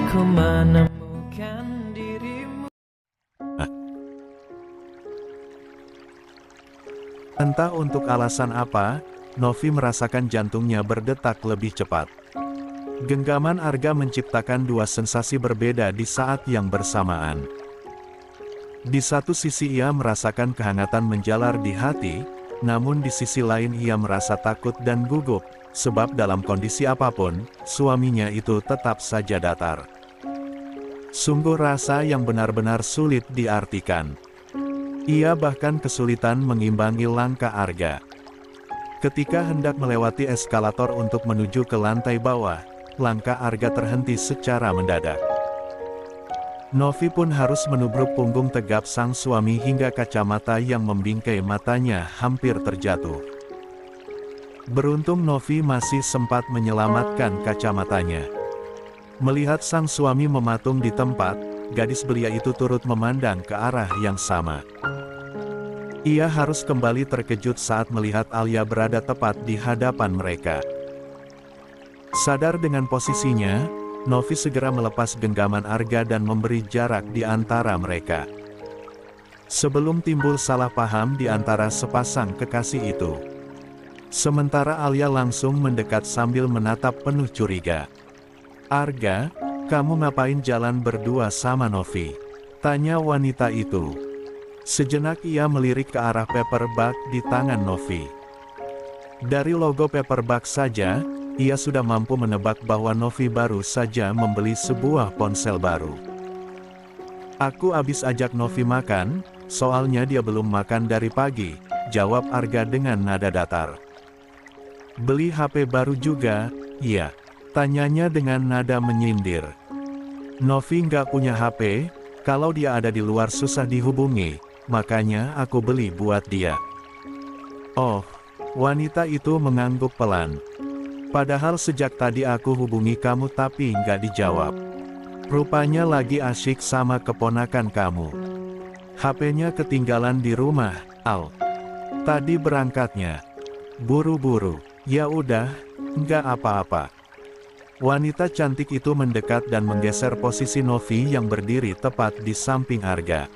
Ku menemukan dirimu. Entah untuk alasan apa, Novi merasakan jantungnya berdetak lebih cepat. Genggaman Arga menciptakan dua sensasi berbeda di saat yang bersamaan. Di satu sisi ia merasakan kehangatan menjalar di hati, namun di sisi lain ia merasa takut dan gugup, sebab dalam kondisi apapun, suaminya itu tetap saja datar. Sungguh rasa yang benar-benar sulit diartikan. Ia bahkan kesulitan mengimbangi langkah Arga. Ketika hendak melewati eskalator untuk menuju ke lantai bawah, langkah Arga terhenti secara mendadak. Novi pun harus menubruk punggung tegap sang suami hingga kacamata yang membingkai matanya hampir terjatuh. Beruntung Novi masih sempat menyelamatkan kacamatanya. Melihat sang suami mematung di tempat, gadis belia itu turut memandang ke arah yang sama. Ia harus kembali terkejut saat melihat Alia berada tepat di hadapan mereka. Sadar dengan posisinya, Novi segera melepas genggaman Arga dan memberi jarak di antara mereka. Sebelum timbul salah paham di antara sepasang kekasih itu. Sementara Alia langsung mendekat sambil menatap penuh curiga. "Arga, kamu ngapain jalan berdua sama Novi?" tanya wanita itu. Sejenak ia melirik ke arah paperback di tangan Novi. Dari logo paperback saja, ia sudah mampu menebak bahwa Novi baru saja membeli sebuah ponsel baru. "Aku abis ajak Novi makan, soalnya dia belum makan dari pagi," jawab Arga dengan nada datar. "Beli HP baru juga, iya?" tanyanya dengan nada menyindir. "Novi nggak punya HP, kalau dia ada di luar susah dihubungi, makanya aku beli buat dia." "Oh," wanita itu mengangguk pelan. "Padahal sejak tadi aku hubungi kamu tapi nggak dijawab. Rupanya lagi asyik sama keponakan kamu. HP-nya ketinggalan di rumah, Al. Tadi berangkatnya buru-buru." "Ya udah, nggak apa-apa." Wanita cantik itu mendekat dan menggeser posisi Novi yang berdiri tepat di samping Arga.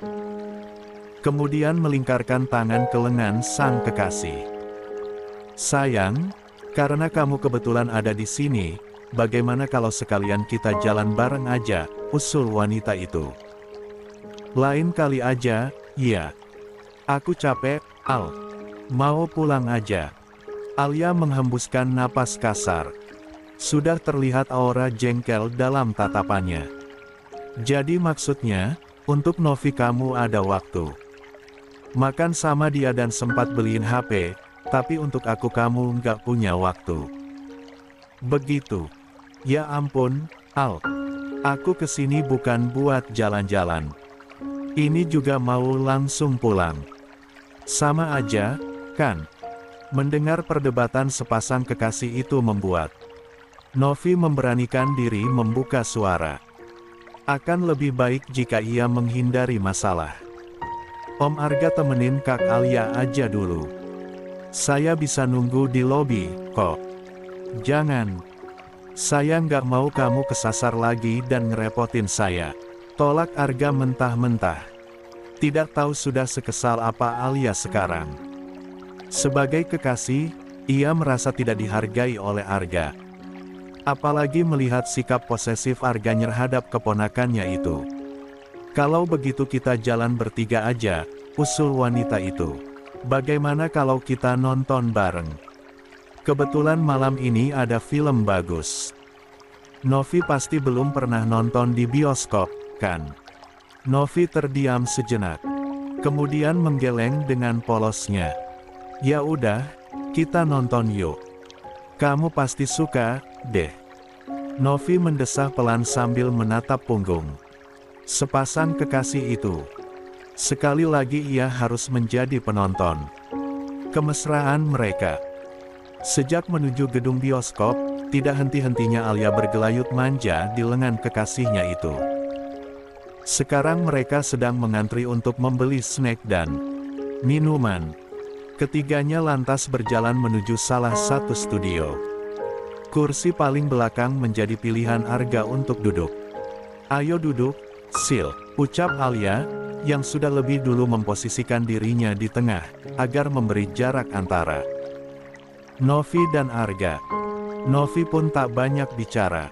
Kemudian melingkarkan tangan ke lengan sang kekasih. "Sayang, karena kamu kebetulan ada di sini, bagaimana kalau sekalian kita jalan bareng aja?" usul wanita itu. "Lain kali aja, ya. Aku capek, Al. Mau pulang aja." Alia menghembuskan napas kasar. Sudah terlihat aura jengkel dalam tatapannya. "Jadi maksudnya, untuk Novi kamu ada waktu. Makan sama dia dan sempat beliin HP, tapi untuk aku kamu nggak punya waktu. Begitu?" "Ya ampun, Al. Aku kesini bukan buat jalan-jalan. Ini juga mau langsung pulang. Sama aja, kan?" Mendengar perdebatan sepasang kekasih itu membuat Novi memberanikan diri membuka suara. Akan lebih baik jika ia menghindari masalah. "Om Arga temenin Kak Alia aja dulu. Saya bisa nunggu di lobi, kok." "Jangan. Saya nggak mau kamu kesasar lagi dan ngerepotin saya," tolak Arga mentah-mentah. Tidak tahu sudah sekesal apa Alia sekarang. Sebagai kekasih, ia merasa tidak dihargai oleh Arga. Apalagi melihat sikap posesif Arga terhadap keponakannya itu. "Kalau begitu kita jalan bertiga aja," usul wanita itu. "Bagaimana kalau kita nonton bareng? Kebetulan malam ini ada film bagus." "Novi pasti belum pernah nonton di bioskop, kan?" Novi terdiam sejenak. Kemudian menggeleng dengan polosnya. "Ya udah, kita nonton yuk. Kamu pasti suka, deh." Novi mendesah pelan sambil menatap punggung sepasang kekasih itu. Sekali lagi ia harus menjadi penonton kemesraan mereka. Sejak menuju gedung bioskop, tidak henti-hentinya Alia bergelayut manja di lengan kekasihnya itu. Sekarang mereka sedang mengantri untuk membeli snack dan minuman. Ketiganya lantas berjalan menuju salah satu studio. Kursi paling belakang menjadi pilihan Arga untuk duduk. Ayo duduk, Sil, ucap Alia, yang sudah lebih dulu memposisikan dirinya di tengah, agar memberi jarak antara Novi dan Arga. Novi pun tak banyak bicara.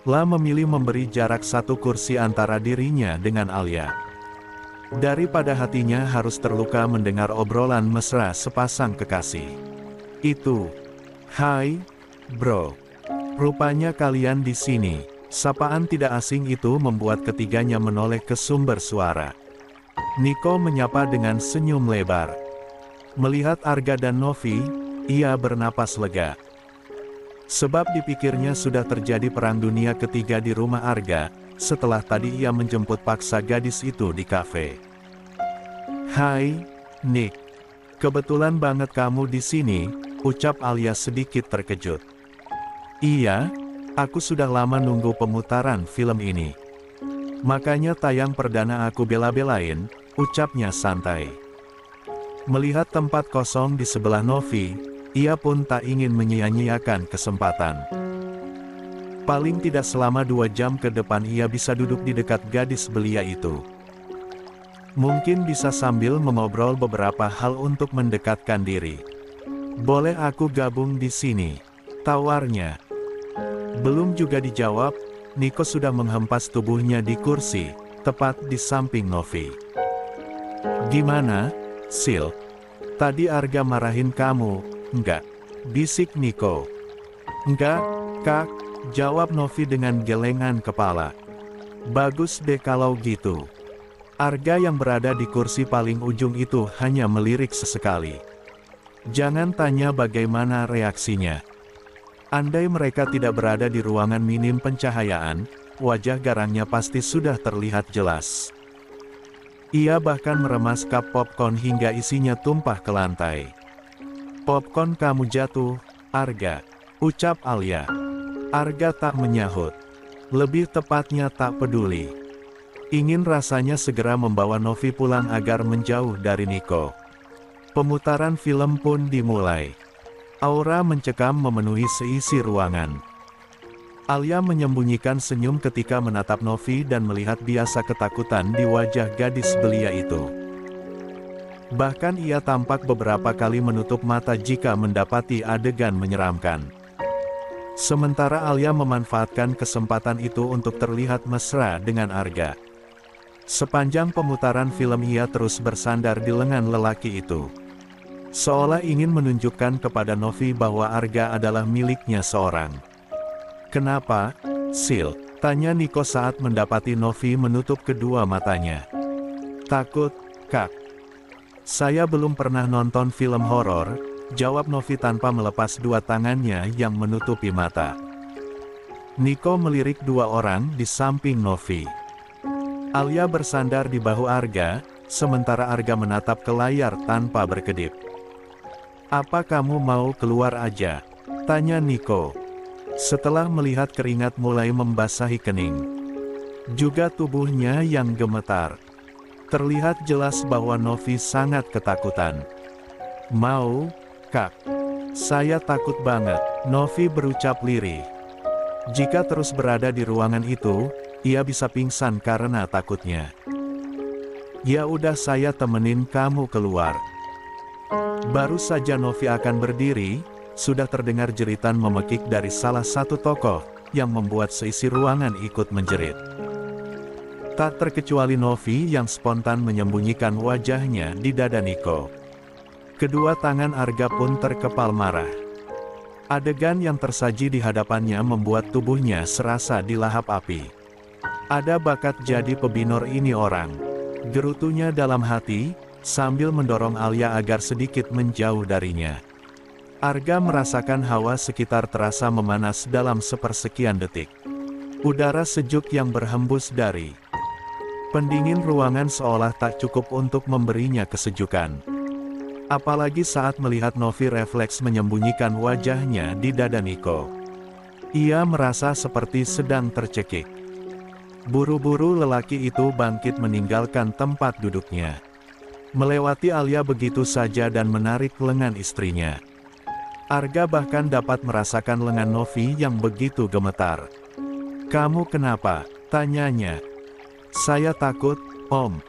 La memilih memberi jarak satu kursi antara dirinya dengan Alia. Daripada hatinya harus terluka mendengar obrolan mesra sepasang kekasih. Itu. Hai, bro. Rupanya kalian di sini. Sapaan tidak asing itu membuat ketiganya menoleh ke sumber suara. Nico menyapa dengan senyum lebar. Melihat Arga dan Novi, ia bernapas lega. Sebab dipikirnya sudah terjadi perang dunia ketiga di rumah Arga, setelah tadi ia menjemput paksa gadis itu di kafe. Hai, Nick. Kebetulan banget kamu di sini, ucap Alia sedikit terkejut. Iya, aku sudah lama nunggu pemutaran film ini. Makanya tayang perdana aku bela-belain, ucapnya santai. Melihat tempat kosong di sebelah Novi, ia pun tak ingin menyia-nyiakan kesempatan. Paling tidak selama 2 jam ke depan ia bisa duduk di dekat gadis belia itu. Mungkin bisa sambil mengobrol beberapa hal untuk mendekatkan diri. Boleh aku gabung di sini? Tawarnya. Belum juga dijawab, Nico sudah menghempas tubuhnya di kursi, tepat di samping Novi. Gimana, Sil? Tadi Arga marahin kamu, enggak? Bisik Nico. Enggak, Kak, jawab Novi dengan gelengan kepala. Bagus deh kalau gitu. Arga yang berada di kursi paling ujung itu hanya melirik sesekali. Jangan tanya bagaimana reaksinya. Andai mereka tidak berada di ruangan minim pencahayaan, wajah garangnya pasti sudah terlihat jelas. Ia bahkan meremas cup popcorn hingga isinya tumpah ke lantai. Popcorn kamu jatuh, Arga, ucap Alia. Arga tak menyahut. Lebih tepatnya tak peduli. Ingin rasanya segera membawa Novi pulang agar menjauh dari Nico. Pemutaran film pun dimulai. Aura mencekam memenuhi seisi ruangan. Alia menyembunyikan senyum ketika menatap Novi dan melihat biasa ketakutan di wajah gadis belia itu. Bahkan ia tampak beberapa kali menutup mata jika mendapati adegan menyeramkan. Sementara Alia memanfaatkan kesempatan itu untuk terlihat mesra dengan Arga. Sepanjang pemutaran film ia terus bersandar di lengan lelaki itu. Seolah ingin menunjukkan kepada Novi bahwa Arga adalah miliknya seorang. Kenapa, Sil? Tanya Nico saat mendapati Novi menutup kedua matanya. Takut, Kak. Saya belum pernah nonton film horor, jawab Novi tanpa melepas dua tangannya yang menutupi mata. Nico melirik dua orang di samping Novi. Alia bersandar di bahu Arga, sementara Arga menatap ke layar tanpa berkedip. Apa kamu mau keluar aja? Tanya Nico. Setelah melihat keringat mulai membasahi kening. Juga tubuhnya yang gemetar. Terlihat jelas bahwa Novi sangat ketakutan. Mau, Kak? Saya takut banget, Novi berucap lirih. Jika terus berada di ruangan itu, ia bisa pingsan karena takutnya. Ya udah saya temenin kamu keluar. Baru saja Novi akan berdiri, sudah terdengar jeritan memekik dari salah satu tokoh, yang membuat seisi ruangan ikut menjerit. Tak terkecuali Novi yang spontan menyembunyikan wajahnya di dada Nico. Kedua tangan Arga pun terkepal marah. Adegan yang tersaji di hadapannya membuat tubuhnya serasa dilahap api. Ada bakat jadi pebinor ini orang. Gerutunya dalam hati, sambil mendorong Alia agar sedikit menjauh darinya. Arga merasakan hawa sekitar terasa memanas dalam sepersekian detik. Udara sejuk yang berhembus dari pendingin ruangan seolah tak cukup untuk memberinya kesejukan. Apalagi saat melihat Novi refleks menyembunyikan wajahnya di dada Nico. Ia merasa seperti sedang tercekik. Buru-buru lelaki itu bangkit meninggalkan tempat duduknya. Melewati Alia begitu saja dan menarik lengan istrinya. Arga bahkan dapat merasakan lengan Novi yang begitu gemetar. Kamu kenapa? Tanyanya. Saya takut, Om.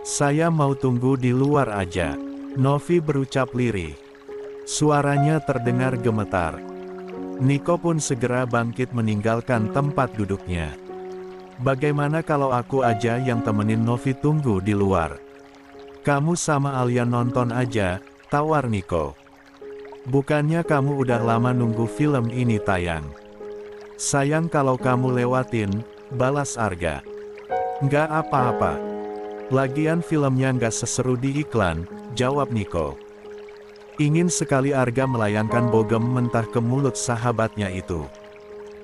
Saya mau tunggu di luar aja. Novi berucap lirih. Suaranya terdengar gemetar. Niko pun segera bangkit meninggalkan tempat duduknya. Bagaimana kalau aku aja yang temenin Novi tunggu di luar? Kamu sama Alia nonton aja, tawar Niko. Bukannya kamu udah lama nunggu film ini tayang. Sayang kalau kamu lewatin, balas Arga. Nggak apa-apa. Lagian filmnya nggak seseru di iklan, jawab Niko. Ingin sekali Arga melayangkan bogem mentah ke mulut sahabatnya itu.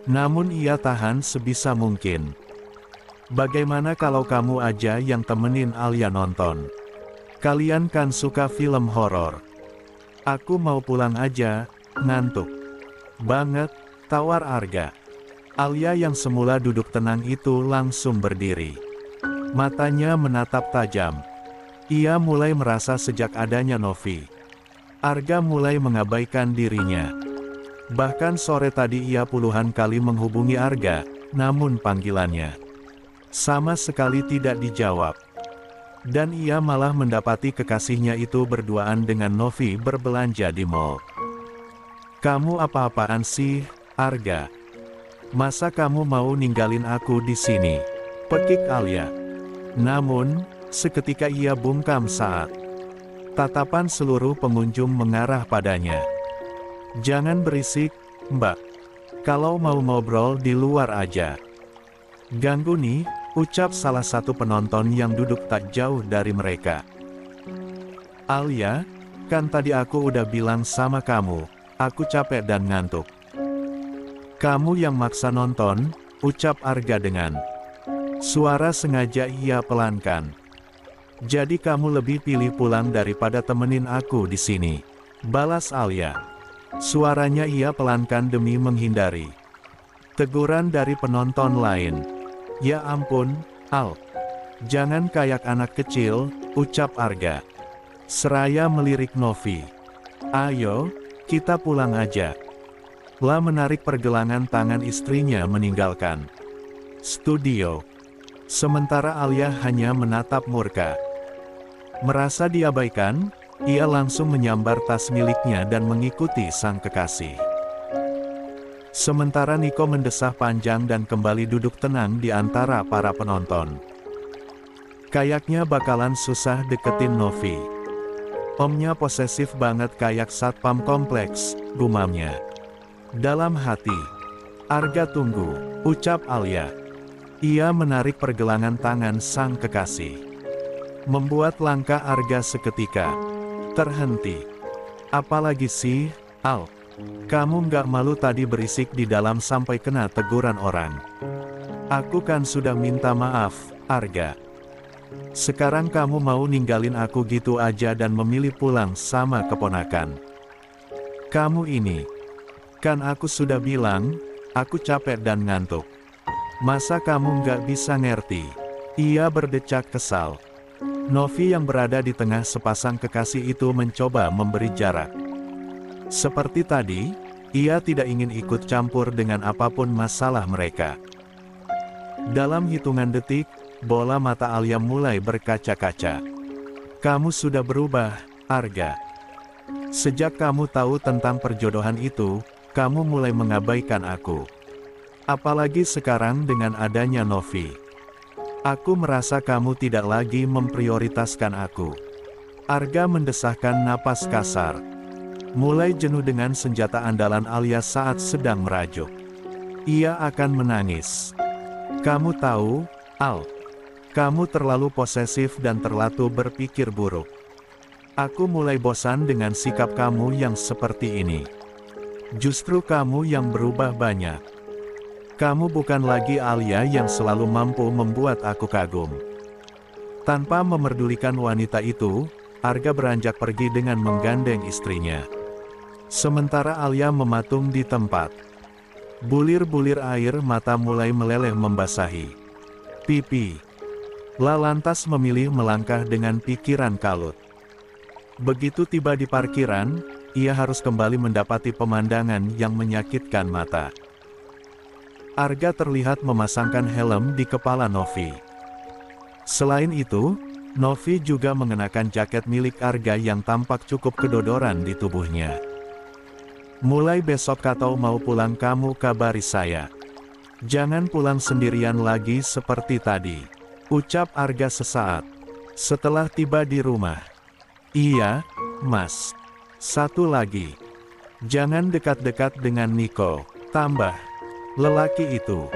Namun ia tahan sebisa mungkin. Bagaimana kalau kamu aja yang temenin Alia nonton? Kalian kan suka film horor. Aku mau pulang aja, ngantuk banget, tawar Arga. Alia yang semula duduk tenang itu langsung berdiri. Matanya menatap tajam. Ia mulai merasa sejak adanya Novi, Arga mulai mengabaikan dirinya. Bahkan sore tadi ia puluhan kali menghubungi Arga, namun panggilannya sama sekali tidak dijawab. Dan ia malah mendapati kekasihnya itu berduaan dengan Novi berbelanja di mall. Kamu apa-apaan sih, Arga? Masa kamu mau ninggalin aku di sini? Pekik Alia. Namun, seketika ia bungkam saat tatapan seluruh pengunjung mengarah padanya. Jangan berisik, Mbak. Kalau mau ngobrol di luar aja. Ganggu nih, ucap salah satu penonton yang duduk tak jauh dari mereka. Alia, kan tadi aku udah bilang sama kamu, aku capek dan ngantuk. Kamu yang maksa nonton, ucap Arga dengan suara sengaja ia pelankan. Jadi kamu lebih pilih pulang daripada temenin aku di sini, balas Alia. Suaranya ia pelankan demi menghindari teguran dari penonton lain. Ya ampun, Al. Jangan kayak anak kecil, ucap Arga. Seraya melirik Novi. Ayo, kita pulang aja. La menarik pergelangan tangan istrinya meninggalkan studio. Sementara Alia hanya menatap murka. Merasa diabaikan, ia langsung menyambar tas miliknya dan mengikuti sang kekasih. Sementara Niko mendesah panjang dan kembali duduk tenang di antara para penonton. Kayaknya bakalan susah deketin Novi. Omnya posesif banget kayak satpam kompleks, gumamnya. Dalam hati, Arga tunggu, ucap Alia. Ia menarik pergelangan tangan sang kekasih. Membuat langkah Arga seketika terhenti. Apalagi sih, Al? Kamu nggak malu tadi berisik di dalam sampai kena teguran orang? Aku kan sudah minta maaf, Arga. Sekarang kamu mau ninggalin aku gitu aja dan memilih pulang sama keponakan. Kamu ini, kan aku sudah bilang, aku capek dan ngantuk. Masa kamu nggak bisa ngerti? Ia berdecak kesal. Novi yang berada di tengah sepasang kekasih itu mencoba memberi jarak. Seperti tadi, ia tidak ingin ikut campur dengan apapun masalah mereka. Dalam hitungan detik, bola mata Alia mulai berkaca-kaca. Kamu sudah berubah, Arga. Sejak kamu tahu tentang perjodohan itu, kamu mulai mengabaikan aku. Apalagi sekarang dengan adanya Novi. Aku merasa kamu tidak lagi memprioritaskan aku. Arga mendesahkan napas kasar. Mulai jenuh dengan senjata andalan Alia saat sedang merajuk. Ia akan menangis. Kamu tahu, Al, kamu terlalu posesif dan terlalu berpikir buruk. Aku mulai bosan dengan sikap kamu yang seperti ini. Justru kamu yang berubah banyak. Kamu bukan lagi Alia yang selalu mampu membuat aku kagum. Tanpa memerdulikan wanita itu, Arga beranjak pergi dengan menggandeng istrinya. Sementara Alia mematung di tempat. Bulir-bulir air mata mulai meleleh membasahi pipi. La lantas memilih melangkah dengan pikiran kalut. Begitu tiba di parkiran, ia harus kembali mendapati pemandangan yang menyakitkan mata. Arga terlihat memasangkan helm di kepala Novi. Selain itu, Novi juga mengenakan jaket milik Arga yang tampak cukup kedodoran di tubuhnya. Mulai besok atau mau pulang kamu kabari saya. Jangan pulang sendirian lagi seperti tadi, ucap Arga sesaat setelah tiba di rumah. Iya, Mas. Satu lagi. Jangan dekat-dekat dengan Niko, tambah lelaki itu.